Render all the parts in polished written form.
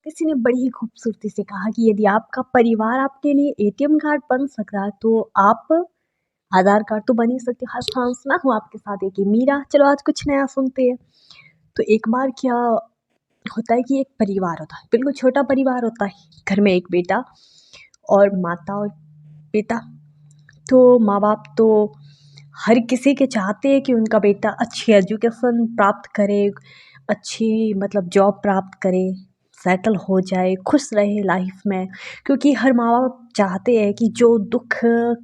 किसी ने बड़ी ही खूबसूरती से कहा कि यदि आपका परिवार आपके लिए एटीएम कार्ड बन सकता है तो आप आधार कार्ड तो बन ही सकते हो। हाँ फ्रांस, मैं हूँ आपके साथ एक ही मीरा। चलो आज कुछ नया सुनते हैं। तो एक बार क्या होता है कि एक परिवार होता है, बिल्कुल छोटा परिवार होता है। घर में एक बेटा और माता और पिता। तो माँ बाप तो हर किसी के चाहते हैं कि उनका बेटा अच्छी एजुकेशन प्राप्त करे, अच्छी मतलब जॉब प्राप्त करे, सेटल हो जाए, खुश रहे लाइफ में। क्योंकि हर माँ बाप चाहते हैं कि जो दुख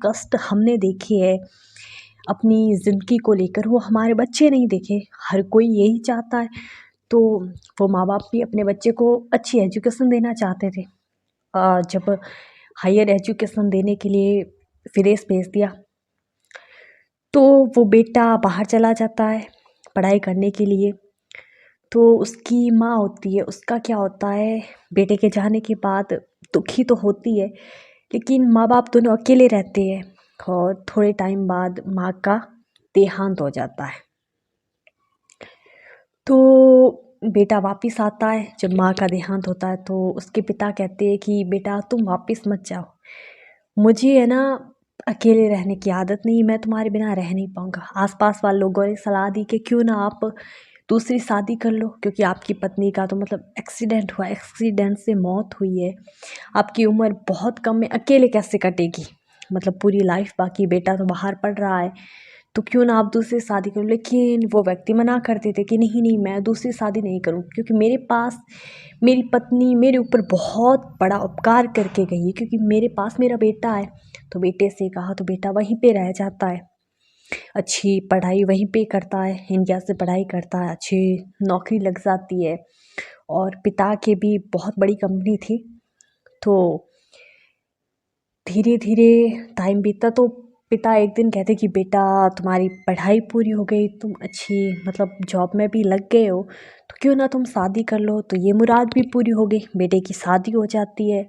कष्ट हमने देखे है अपनी ज़िंदगी को लेकर वो हमारे बच्चे नहीं देखे। हर कोई यही चाहता है। तो वो माँ बाप भी अपने बच्चे को अच्छी एजुकेशन देना चाहते थे। जब हायर एजुकेशन देने के लिए विदेश भेज दिया तो वो बेटा बाहर चला जाता है पढ़ाई करने के लिए। तो उसकी माँ होती है, उसका क्या होता है, बेटे के जाने के बाद दुखी तो होती है, लेकिन माँ बाप दोनों अकेले रहते हैं। और थोड़े टाइम बाद माँ का देहांत हो जाता है। तो बेटा वापस आता है। जब माँ का देहांत होता है तो उसके पिता कहते हैं कि बेटा तुम वापस मत जाओ, मुझे है ना अकेले रहने की आदत नहीं, मैं तुम्हारे बिना रह नहीं पाऊँगा। आसपास वाले लोगों ने सलाह दी कि क्यों ना आप दूसरी शादी कर लो, क्योंकि आपकी पत्नी का तो मतलब एक्सीडेंट हुआ, एक्सीडेंट से मौत हुई है, आपकी उम्र बहुत कम है, अकेले कैसे कटेगी, मतलब पूरी लाइफ। बाकी बेटा तो बाहर पढ़ रहा है, तो क्यों ना आप दूसरी शादी करो। लेकिन वो व्यक्ति मना करते थे कि नहीं नहीं, मैं दूसरी शादी नहीं करूँ, क्योंकि मेरे पास मेरी पत्नी मेरे ऊपर बहुत बड़ा उपकार करके गई है, क्योंकि मेरे पास मेरा बेटा है। तो बेटे से कहा तो बेटा वहीं पे रह जाता है, अच्छी पढ़ाई वहीं पे करता है, इंडिया से पढ़ाई करता है, अच्छी नौकरी लग जाती है। और पिता के भी बहुत बड़ी कंपनी थी। तो धीरे धीरे टाइम बीता तो पिता एक दिन कहते कि बेटा तुम्हारी पढ़ाई पूरी हो गई, तुम अच्छी मतलब जॉब में भी लग गए हो, तो क्यों ना तुम शादी कर लो। तो ये मुराद भी पूरी हो गई, बेटे की शादी हो जाती है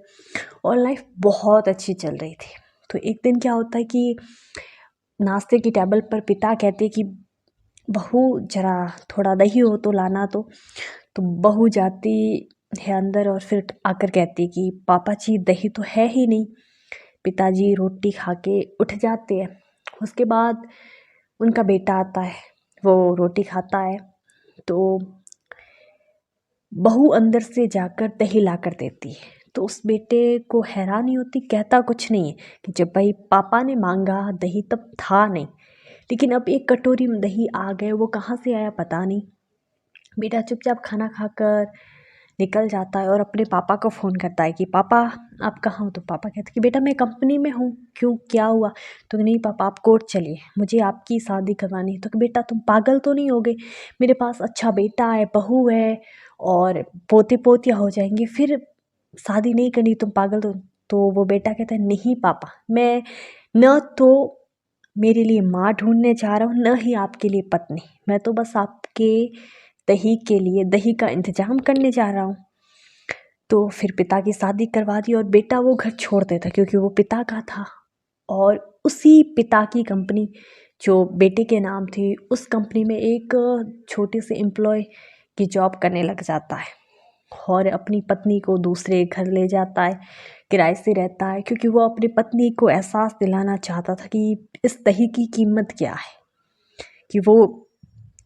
और लाइफ बहुत अच्छी चल रही थी। तो एक दिन क्या होता है कि नाश्ते की टेबल पर पिता कहते कि बहू जरा थोड़ा दही हो तो लाना। तो बहू जाती है अंदर और फिर आकर कहती कि पापा जी दही तो है ही नहीं। पिताजी रोटी खा के उठ जाते हैं। उसके बाद उनका बेटा आता है, वो रोटी खाता है तो बहू अंदर से जाकर दही ला कर देती है। तो उस बेटे को हैरानी होती, कहता कुछ नहीं है कि जब भाई पापा ने मांगा दही तब था नहीं, लेकिन अब एक कटोरी में दही आ गए, वो कहाँ से आया पता नहीं। बेटा चुपचाप खाना खाकर निकल जाता है और अपने पापा को फ़ोन करता है कि पापा आप कहाँ हो। तो पापा कहते कि बेटा मैं कंपनी में हूँ, क्यों क्या हुआ। तो नहीं पापा आप कोर्ट चलिए, मुझे आपकी शादी करवानी है। तो बेटा तुम पागल तो नहीं हो गए, मेरे पास अच्छा बेटा है, बहू है और पोते पोतियाँ हो जाएंगी, फिर शादी नहीं करनी, तुम पागल तो वो बेटा कहता है नहीं पापा, मैं न तो मेरे लिए माँ ढूंढने जा रहा हूँ, न ही आपके लिए पत्नी, मैं तो बस आपके दही के लिए दही का इंतजाम करने जा रहा हूँ। तो फिर पिता की शादी करवा दी और बेटा वो घर छोड़ देता, क्योंकि वो पिता का था। और उसी पिता की कंपनी जो बेटे के नाम थी, उस कंपनी में एक छोटे से एम्प्लॉय की जॉब करने लग जाता है और अपनी पत्नी को दूसरे घर ले जाता है, किराए से रहता है, क्योंकि वो अपनी पत्नी को एहसास दिलाना चाहता था कि इस दही की कीमत क्या है, कि वो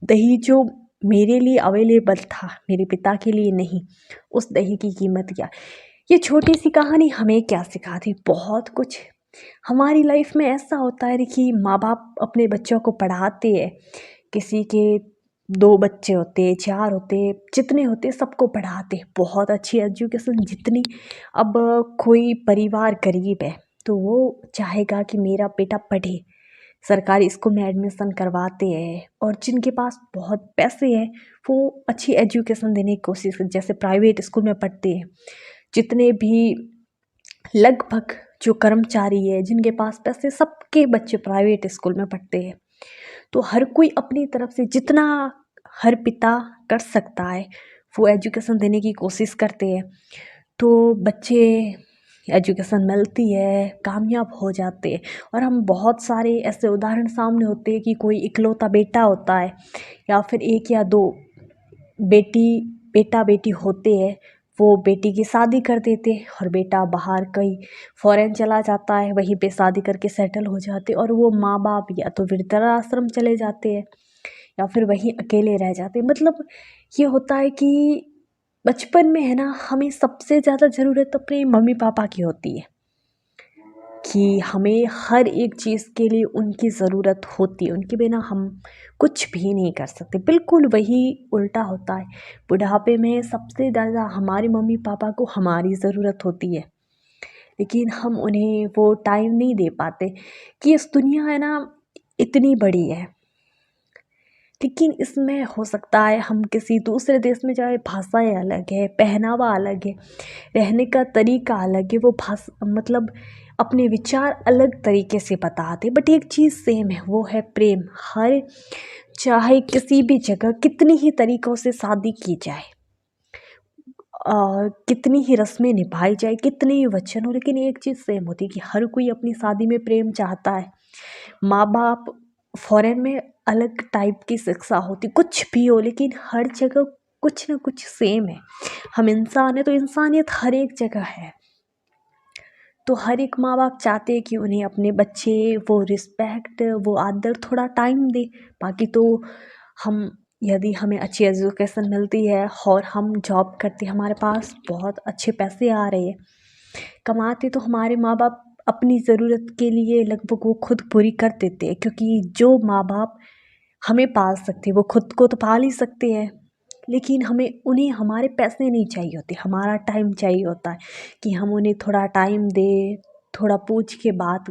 दही जो मेरे लिए अवेलेबल था, मेरे पिता के लिए नहीं, उस दही की कीमत क्या। ये छोटी सी कहानी हमें क्या सिखाती, बहुत कुछ। हमारी लाइफ में ऐसा होता है कि माँ बाप अपने बच्चों को पढ़ाते हैं, किसी के 2 बच्चे होते, 4 होते, जितने होते सबको पढ़ाते, बहुत अच्छी एजुकेशन जितनी। अब कोई परिवार गरीब है तो वो चाहेगा कि मेरा बेटा पढ़े, सरकारी स्कूल में एडमिशन करवाते हैं। और जिनके पास बहुत पैसे हैं वो अच्छी एजुकेशन देने की कोशिश करते, जैसे प्राइवेट स्कूल में पढ़ते हैं। जितने भी लगभग जो कर्मचारी है जिनके पास पैसे, सबके बच्चे प्राइवेट स्कूल में पढ़ते हैं। तो हर कोई अपनी तरफ से जितना हर पिता कर सकता है वो एजुकेशन देने की कोशिश करते हैं। तो बच्चे एजुकेशन मिलती है, कामयाब हो जाते हैं। और हम बहुत सारे ऐसे उदाहरण सामने होते हैं कि कोई इकलौता बेटा होता है या फिर 1 या 2 बेटी बेटा बेटी होते हैं, वो बेटी की शादी कर देते और बेटा बाहर कहीं फॉरेन चला जाता है, वहीं पे शादी करके सेटल हो जाते और वो माँ बाप या तो वृद्धाश्रम चले जाते हैं या फिर वहीं अकेले रह जाते। मतलब ये होता है कि बचपन में है ना, हमें सबसे ज़्यादा ज़रूरत अपने मम्मी पापा की होती है कि हमें हर एक चीज़ के लिए उनकी ज़रूरत होती है, उनके बिना हम कुछ भी नहीं कर सकते। बिल्कुल वही उल्टा होता है, बुढ़ापे में सबसे ज़्यादा हमारे मम्मी पापा को हमारी ज़रूरत होती है, लेकिन हम उन्हें वो टाइम नहीं दे पाते कि इस दुनिया है ना इतनी बड़ी है, लेकिन इसमें हो सकता है हम किसी दूसरे देश में जाए, भाषाएं अलग है, पहनावा अलग है, रहने का तरीका अलग है, वो भाषा मतलब अपने विचार अलग तरीके से बताते, बट एक चीज़ सेम है, वो है प्रेम। हर चाहे किसी भी जगह कितनी ही तरीक़ों से शादी की जाए, कितनी ही रस्में निभाई जाए, कितने ही वचन हो, लेकिन एक चीज़ सेम होती है कि हर कोई अपनी शादी में प्रेम चाहता है। माँ बाप फॉरेन में अलग टाइप की शिक्षा होती, कुछ भी हो, लेकिन हर जगह कुछ ना कुछ सेम है। हम इंसान हैं तो इंसानियत हर एक जगह है। तो हर एक माँ बाप चाहते हैं कि उन्हें अपने बच्चे वो रिस्पेक्ट, वो आदर, थोड़ा टाइम दे। बाकी तो हम, यदि हमें अच्छी एजुकेशन मिलती है और हम जॉब करते, हमारे पास बहुत अच्छे पैसे आ रहे हैं, कमाते, तो हमारे माँ बाप अपनी ज़रूरत के लिए लगभग वो खुद पूरी कर देते हैं, क्योंकि जो माँ बाप हमें पाल सकते हैं वो खुद को तो पाल ही सकते हैं। लेकिन उन्हें हमारे पैसे नहीं चाहिए होते, हमारा टाइम चाहिए होता है कि हम उन्हें थोड़ा टाइम दें, थोड़ा पूछ के बात,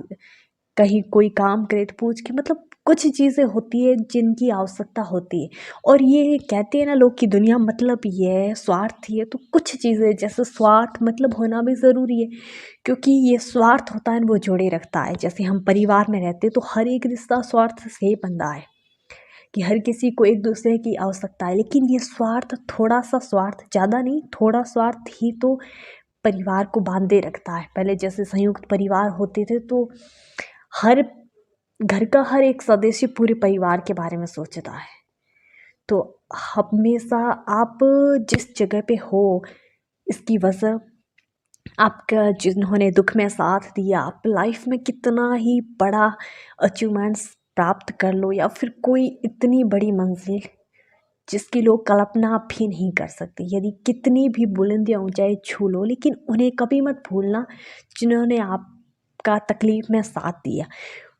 कहीं कोई काम करे तो पूछ के, मतलब कुछ चीज़ें होती है जिनकी आवश्यकता होती है। और ये कहते हैं ना लोग कि दुनिया मतलब ये है, स्वार्थी है, तो कुछ चीज़ें जैसे स्वार्थ मतलब होना भी ज़रूरी है, क्योंकि ये स्वार्थ होता है वो जोड़े रखता है। जैसे हम परिवार में रहते हैं तो हर एक रिश्ता स्वार्थ से ही बंधा है कि हर किसी को एक दूसरे की आवश्यकता है, लेकिन ये स्वार्थ, थोड़ा सा स्वार्थ, ज़्यादा नहीं, थोड़ा स्वार्थ ही तो परिवार को बांधे रखता है। पहले जैसे संयुक्त परिवार होते थे तो हर घर का हर एक सदस्य पूरे परिवार के बारे में सोचता है। तो हमेशा आप जिस जगह पे हो, इसकी वजह आपका जिन्होंने दुख में साथ दिया, आप लाइफ में कितना ही बड़ा अचीवमेंट्स प्राप्त कर लो या फिर कोई इतनी बड़ी मंजिल जिसकी लोग कल्पना भी नहीं कर सकते, यदि कितनी भी बुलंद या ऊंचाई छू लो, लेकिन उन्हें कभी मत भूलना जिन्होंने आपका तकलीफ में साथ दिया।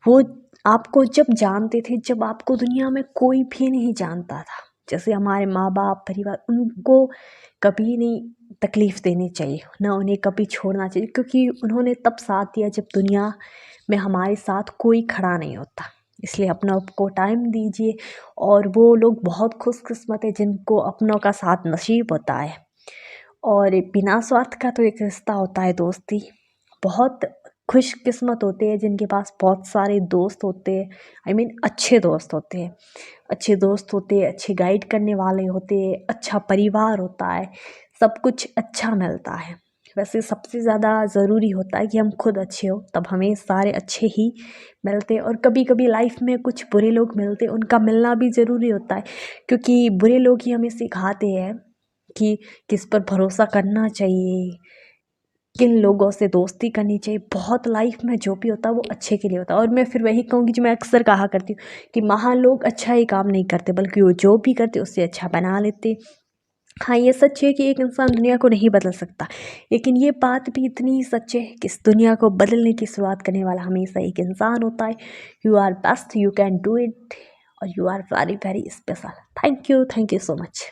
वो आपको जब जानते थे, जब आपको दुनिया में कोई भी नहीं जानता था, जैसे हमारे माँ बाप, परिवार, उनको कभी नहीं तकलीफ़ देनी चाहिए, ना उन्हें कभी छोड़ना चाहिए, क्योंकि उन्होंने तब साथ दिया जब दुनिया में हमारे साथ कोई खड़ा नहीं होता। इसलिए अपनों को टाइम दीजिए, और वो लोग बहुत खुशकिस्मत है जिनको अपनों का साथ नसीब होता है। और बिना स्वार्थ का तो एक रिश्ता होता है दोस्ती, बहुत खुशकिस्मत होते हैं जिनके पास बहुत सारे दोस्त होते हैं, आई मीन अच्छे दोस्त होते हैं, अच्छे दोस्त होते हैं, अच्छे गाइड करने वाले होते हैं, अच्छा परिवार होता है, सब कुछ अच्छा मिलता है। वैसे सबसे ज़्यादा ज़रूरी होता है कि हम खुद अच्छे हो, तब हमें सारे अच्छे ही मिलते हैं। और कभी कभी लाइफ में कुछ बुरे लोग मिलते हैं, उनका मिलना भी ज़रूरी होता है, क्योंकि बुरे लोग ही हमें सिखाते हैं कि किस पर भरोसा करना चाहिए, किन लोगों से दोस्ती करनी चाहिए। बहुत लाइफ में जो भी होता है वो अच्छे के लिए होता है। और मैं फिर वही कहूँगी जो मैं अक्सर कहा करती हूँ कि महान लोग अच्छा ही काम नहीं करते, बल्कि वो जो भी करते उससे अच्छा बना लेते। हाँ, ये सच है कि एक इंसान दुनिया को नहीं बदल सकता, लेकिन ये बात भी इतनी ही सच है कि इस दुनिया को बदलने की शुरुआत करने वाला हमेशा एक इंसान होता है। You are best, you can do it, और you are very very special. Thank you so much.